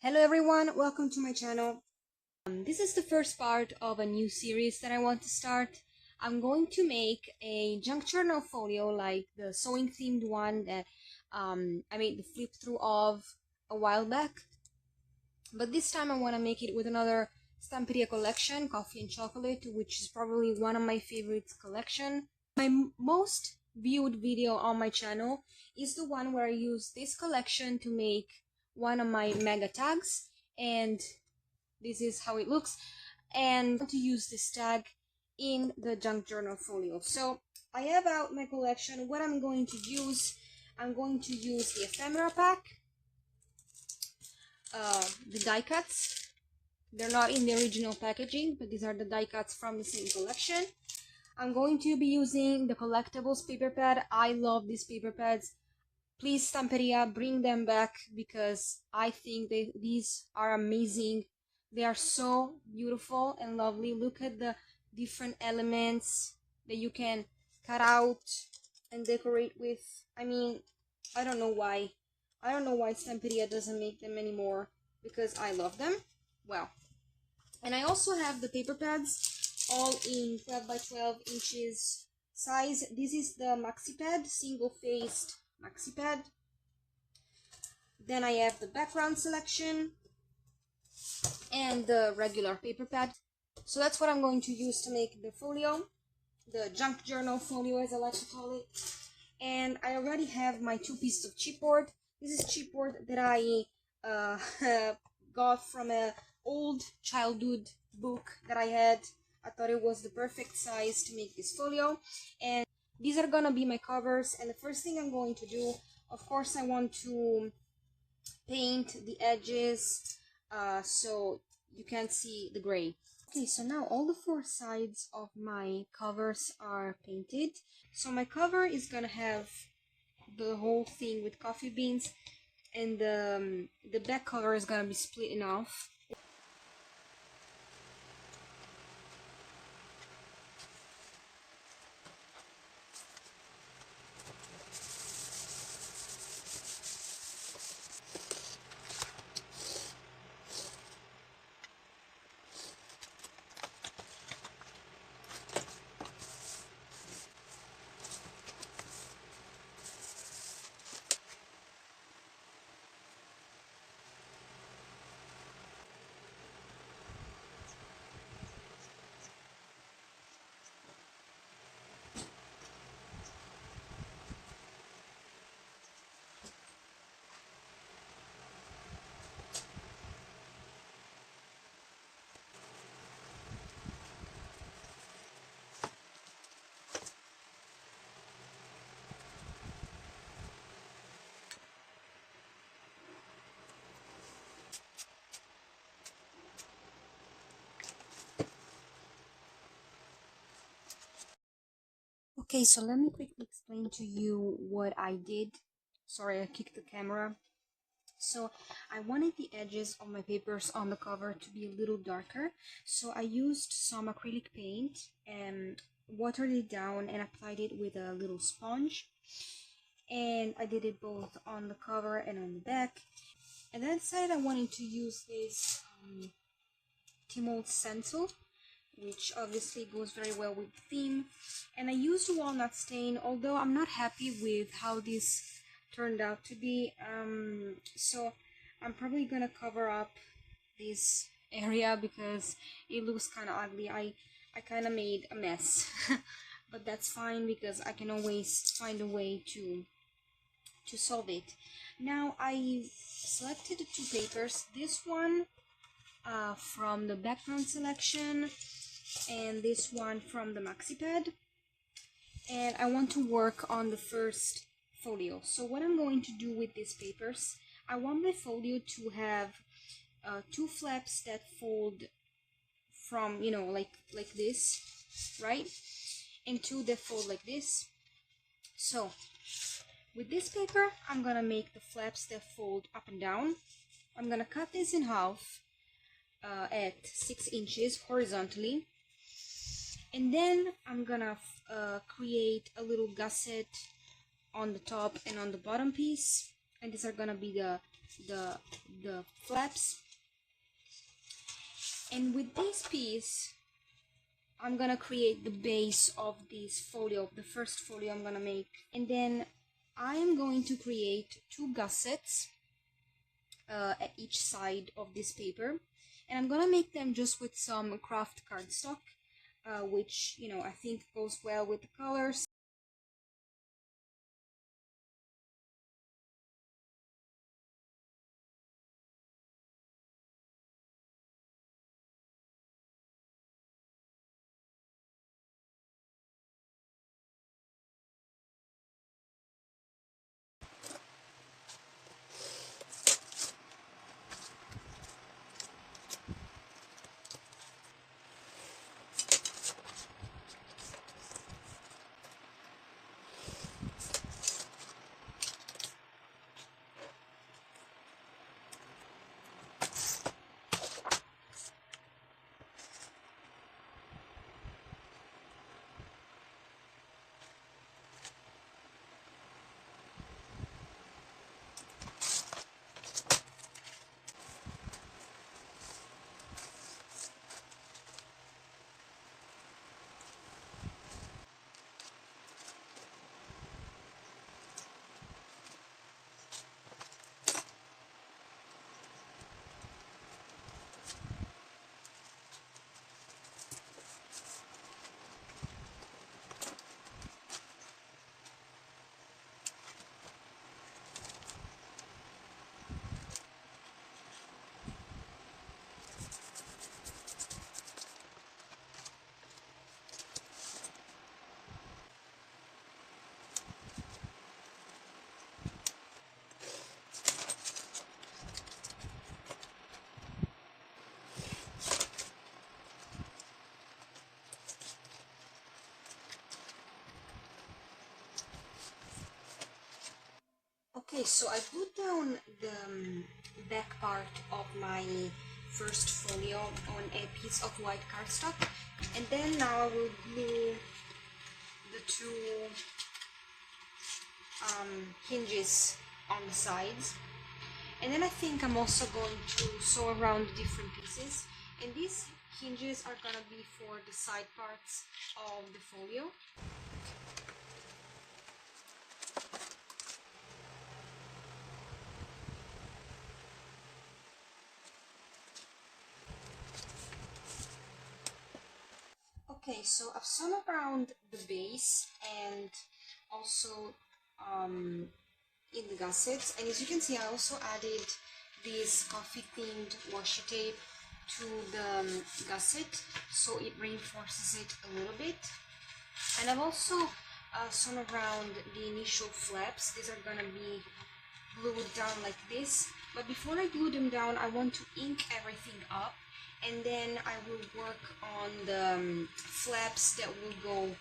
Hello everyone, welcome to my channel. This is the first part of a new series that I want to start. I'm going to make a junk journal folio like the sewing themed one that I made the flip through of a while back. But this time I want to make it with another Stamperia collection, Coffee and Chocolate, which is probably one of my favorites collection. My most viewed video on my channel is the one where I use this collection to make one of my mega tags, and this is how it looks, and to use this tag in the junk journal folio. So I have out my collection. What I'm going to use the ephemera pack, the die cuts. They're not in the original packaging, but these are the die cuts from the same collection. I'm going to be using the collectibles paper pad. I love these paper pads. Please, Stamperia, bring them back because I think these are amazing. They are so beautiful and lovely. Look at the different elements that you can cut out and decorate with. I mean, I don't know why Stamperia doesn't make them anymore, because I love them. Well, and I also have the paper pads, all in 12 by 12 inches size. This is the maxi pad, single-faced maxi pad. Then I have the background selection and the regular paper pad. So that's what I'm going to use to make the folio, the junk journal folio as I like to call it. And I already have my 2 pieces of chipboard. This is chipboard that I got from an old childhood book that I had. I thought it was the perfect size to make this folio, and these are gonna be my covers. And the first thing I'm going to do, of course, I want to paint the edges so you can't see the gray. Okay, so now all the 4 sides of my covers are painted. So my cover is gonna have the whole thing with coffee beans, and the back cover is gonna be split in half. Okay, so let me quickly explain to you what I did. Sorry, I kicked the camera. So I wanted the edges of my papers on the cover to be a little darker. So I used some acrylic paint and watered it down and applied it with a little sponge. And I did it both on the cover and on the back. And then I decided I wanted to use this Timold stencil, which obviously goes very well with the theme. And I used walnut stain, although I'm not happy with how this turned out to be, so I'm probably gonna cover up this area because it looks kind of ugly. I kind of made a mess but that's fine because I can always find a way to solve it. Now I selected 2 papers, this one from the background selection and this one from the maxi pad, and I want to work on the first folio. So what I'm going to do with these papers, I want my folio to have 2 flaps that fold from, you know, like this, right? And 2 that fold like this. So with this paper, I'm gonna make the flaps that fold up and down. I'm gonna cut this in half at 6 inches horizontally, and then I'm gonna create a little gusset on the top and on the bottom piece, and these are gonna be the the flaps. And with this piece, I'm gonna create the base of this folio, the first folio I'm gonna make. And then I am going to create 2 gussets at each side of this paper. And I'm gonna make them just with some craft cardstock, which, you know, I think goes well with the colors. Okay, so I put down the back part of my first folio on a piece of white cardstock, and then now I will glue the 2 hinges on the sides. And then I think I'm also going to sew around the different pieces, and these hinges are gonna be for the side parts of the folio. Okay, so I've sewn around the base and also in the gussets, and as you can see I also added this coffee themed washi tape to the gusset, so it reinforces it a little bit. And I've also sewn around the initial flaps. These are gonna be glued down like this, but before I glue them down I want to ink everything up, and then I will work on the flaps that will go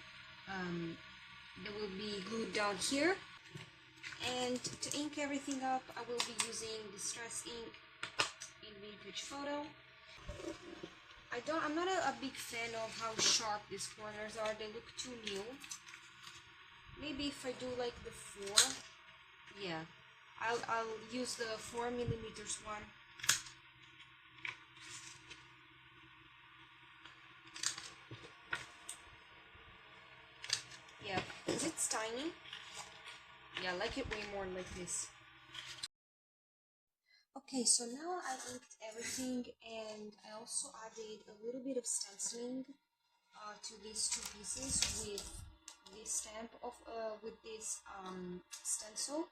that will be glued down here. And to ink everything up I will be using Distress ink in Vintage Photo. I'm not a big fan of how sharp these corners are. They look too new. Maybe if I do like the 4, yeah, I'll use the 4mm one. Yeah, because it's tiny. Yeah, I like it way more like this. Okay, so now I inked everything, and I also added a little bit of stenciling to these 2 pieces with this stamp of with this stencil.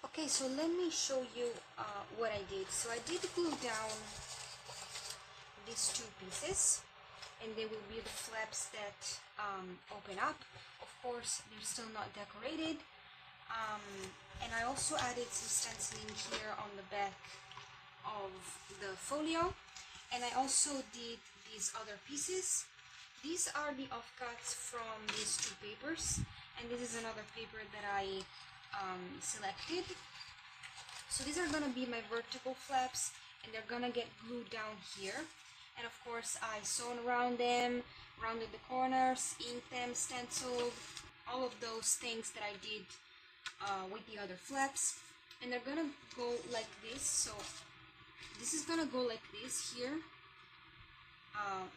Okay, so let me show you what I did. So I did glue down these 2 pieces, and they will be the flaps that open up. Of course, they're still not decorated. And I also added some stenciling here on the back of the folio, and I also did these other pieces. These are the offcuts from these 2 papers, and this is another paper that I selected. So these are gonna be my vertical flaps, and they're gonna get glued down here. And of course I sewn around them, rounded the corners, inked them, stenciled, all of those things that I did with the other flaps. and they're gonna go like this. So this is gonna go like this here,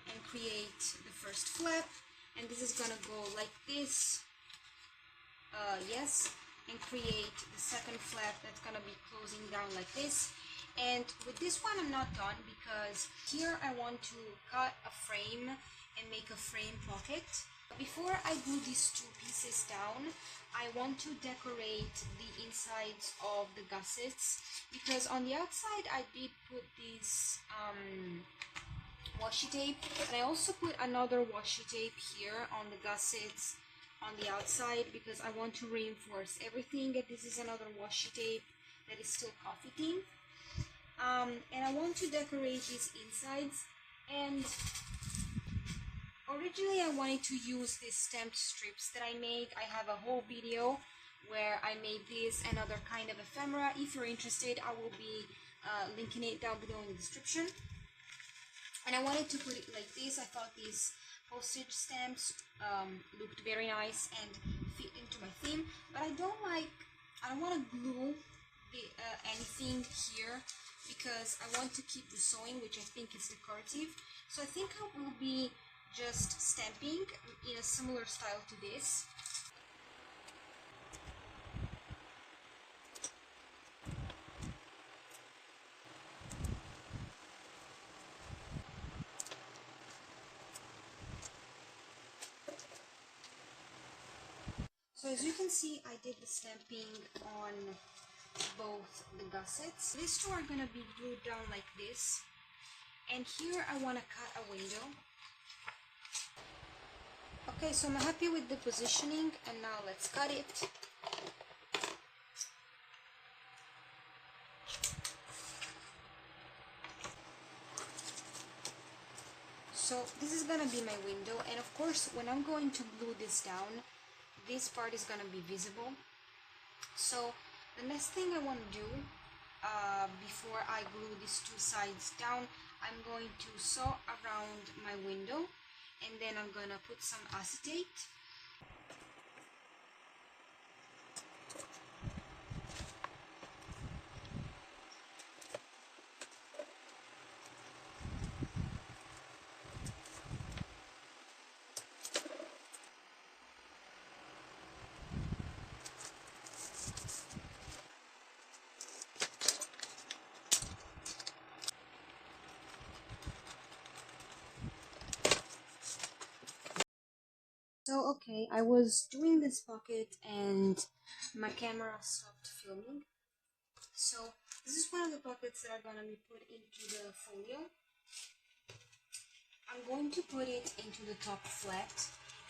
and create the first flap, and this is gonna go like this, yes, and create the second flap that's gonna be closing down like this. And with this one I'm not done, because here I want to cut a frame and make a frame pocket. Before I glue these two pieces down, I want to decorate the insides of the gussets, because on the outside I did put this washi tape, and I also put another washi tape here on the gussets on the outside, because I want to reinforce everything. And this is another washi tape that is still coffee tint. And I want to decorate these insides, and originally I wanted to use these stamped strips that I made. I have a whole video where I made this and other kind of ephemera. If you're interested, I will be linking it down below in the description. And I wanted to put it like this. I thought these postage stamps looked very nice and fit into my theme, but I don't want to glue anything here, because I want to keep the sewing, which I think is decorative. So I think I will be just stamping in a similar style to this. So as you can see, I did the stamping on both the gussets. These two are gonna be glued down like this, and here I want to cut a window. Okay, so I'm happy with the positioning, and now let's cut it. So this is gonna be my window, and of course when I'm going to glue this down, this part is gonna be visible. So the next thing I want to do before I glue these two sides down, I'm going to sew around my window, and then I'm gonna put some acetate. So okay, I was doing this pocket and my camera stopped filming. So this is one of the pockets that are gonna be put into the folio. I'm going to put it into the top flat,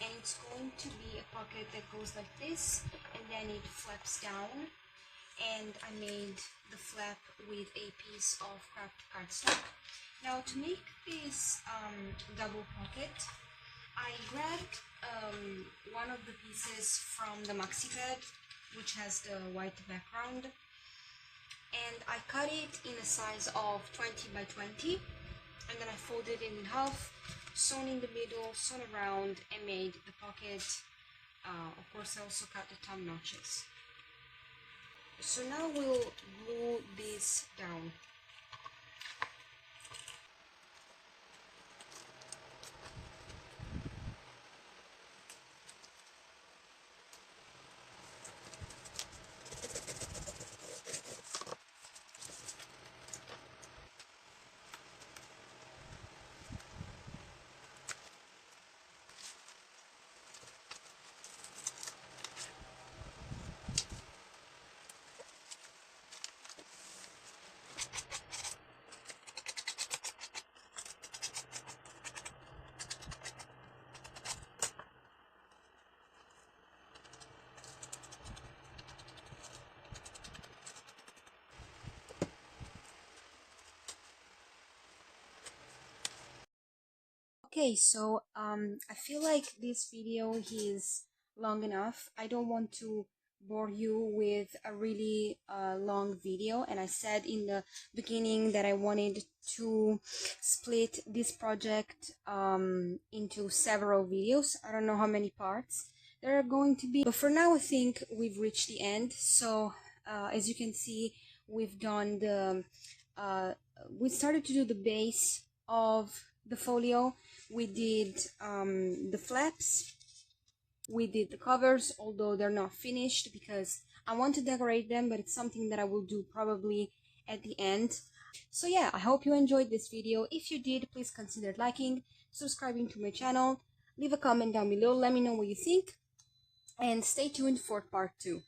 and it's going to be a pocket that goes like this, and then it flaps down. And I made the flap with a piece of craft cardstock. Now to make this double pocket, I grabbed one of the pieces from the maxi pad, which has the white background, and I cut it in a size of 20 by 20, and then I folded it in half, sewn in the middle, sewn around, and made the pocket. Of course I also cut the thumb notches. So now we'll glue this down. Okay, so I feel like this video is long enough. I don't want to bore you with a really long video, and I said in the beginning that I wanted to split this project into several videos. I don't know how many parts there are going to be, but for now I think we've reached the end. So as you can see, we've done the we started to do the base of the folio. We did the flaps, we did the covers, although they're not finished because I want to decorate them, but it's something that I will do probably at the end. So yeah, I hope you enjoyed this video. If you did, please consider liking, subscribing to my channel, leave a comment down below, let me know what you think, and stay tuned for part 2.